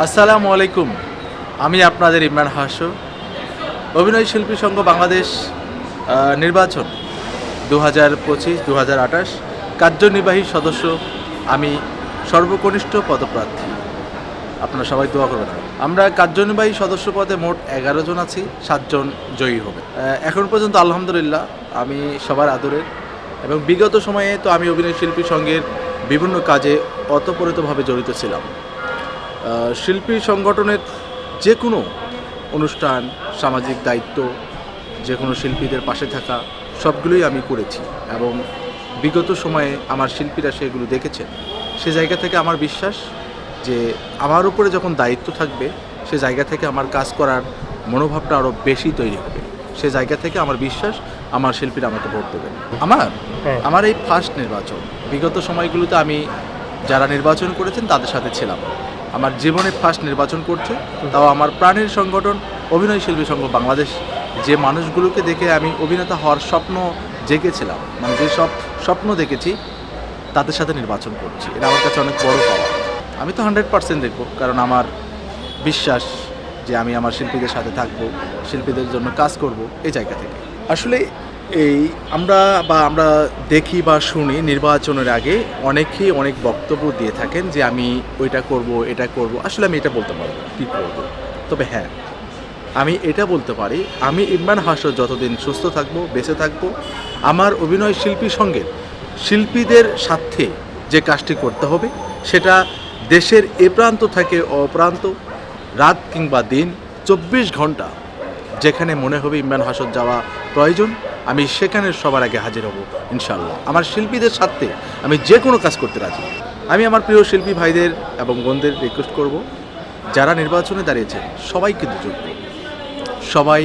আসসালামু আলাইকুম। আমি আপনাদের ইমরান হাসো। অভিনয় শিল্পী সংঘ বাংলাদেশ নির্বাচন 2025-2028 কার্যনির্বাহী সদস্য আমি সর্বকনিষ্ঠ পদপ্রার্থী। আপনারা সবাই দোয়া করবেন। আমরা কার্যনির্বাহী সদস্য পদে মোট 11 জন আছি, 7 জন জয়ী হবে। এখন পর্যন্ত আলহামদুলিল্লাহ আমি সবার আদরের, এবং বিগত সময়ে তো আমি অভিনয় শিল্পী সংঘের বিভিন্ন কাজে ওতপ্রোতভাবে জড়িত ছিলাম। শিল্পী সংগঠনের যে কোনো অনুষ্ঠান, সামাজিক দায়িত্ব, যে কোনো শিল্পীদের পাশে থাকা, সবগুলোই আমি করেছি, এবং বিগত সময়ে আমার শিল্পীরা সেগুলো দেখেছেন। সে জায়গা থেকে আমার বিশ্বাস যে আমার উপরে যখন দায়িত্ব থাকবে, সে জায়গা থেকে আমার কাজ করার মনোভাবটা আরও বেশি তৈরি হবে। সে জায়গা থেকে আমার বিশ্বাস আমার শিল্পীরা আমাকে ভোট দেবেন। আমার এই ফার্স্ট নির্বাচন। বিগত সময়গুলোতে আমি যারা নির্বাচন করেছেন তাদের সাথে ছিলাম। আমার জীবনে ফার্স্ট নির্বাচন করছে, তাও আমার প্রাণের সংগঠন অভিনয় শিল্পী সংঘ বাংলাদেশ। যে মানুষগুলোকে দেখে আমি অভিনেতা হওয়ার স্বপ্ন জেগেছিলাম, মানে যে সব স্বপ্ন দেখেছি, তাদের সাথে নির্বাচন করছি। এটা আমার কাছে অনেক বড় পাওয়া। আমি তো 100% দেখব, কারণ আমার বিশ্বাস যে আমি আমার শিল্পীদের সাথে থাকবো, শিল্পীদের জন্য কাজ করব, এই জায়গা থেকে। আসলে এই আমরা দেখি বা শুনি নির্বাচনের আগে অনেকেই অনেক বক্তব্য দিয়ে থাকেন যে আমি ওইটা করব, এটা করব। আসলে আমি এটা বলতে পারবো না কী করবো। তবে হ্যাঁ, আমি এটা বলতে পারি, আমি ইমরান হাসো যতদিন সুস্থ থাকবো, বেঁচে থাকবো, আমার অভিনয় শিল্পী সঙ্গে শিল্পীদের স্বার্থে যে কাজটি করতে হবে, সেটা দেশের এ প্রান্ত থেকে অপ্রান্ত, রাত কিংবা দিন, 24 ঘন্টা যেখানে মনে হবে ইমরান হাসর যাওয়া প্রয়োজন, আমি সেখানে সবার আগে হাজির হব ইনশাল্লাহ। আমার শিল্পীদের স্বার্থে আমি যে কোনো কাজ করতে রাজি। আমি আমার প্রিয় শিল্পী ভাইদের এবং বোনদের রিকোয়েস্ট করব, যারা নির্বাচনে দাঁড়িয়েছেন সবাই কিন্তু যোগ্য, সবাই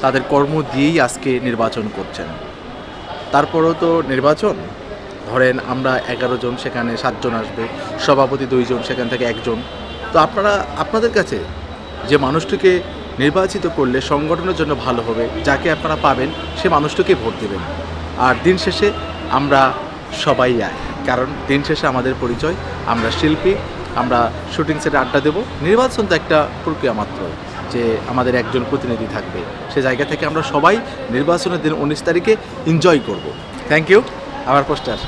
তাদের কর্ম দিয়েই আজকে নির্বাচন করছেন। তারপরেও তো নির্বাচন, ধরেন আমরা 11 জন, সেখানে 7 জন আসবে, সভাপতি 2 জন, সেখান থেকে 1 জন। তো আপনাদের কাছে যে মানুষটিকে নির্বাচিত করলে সংগঠনের জন্য ভালো হবে, যাকে আপনারা পাবেন, সে মানুষটিকে ভোট দেবেন। আর দিন শেষে আমরা সবাই এক, কারণ দিন শেষে আমাদের পরিচয়, আমরা শিল্পী, আমরা শুটিং সেটে আড্ডা দেব। নির্বাচন তো একটা প্রক্রিয়া মাত্র, যে আমাদের একজন প্রতিনিধি থাকবে। সে জায়গা থেকে আমরা সবাই নির্বাচনের দিন 19 তারিখে এনজয় করব। Thank you. আমার পোস্টার।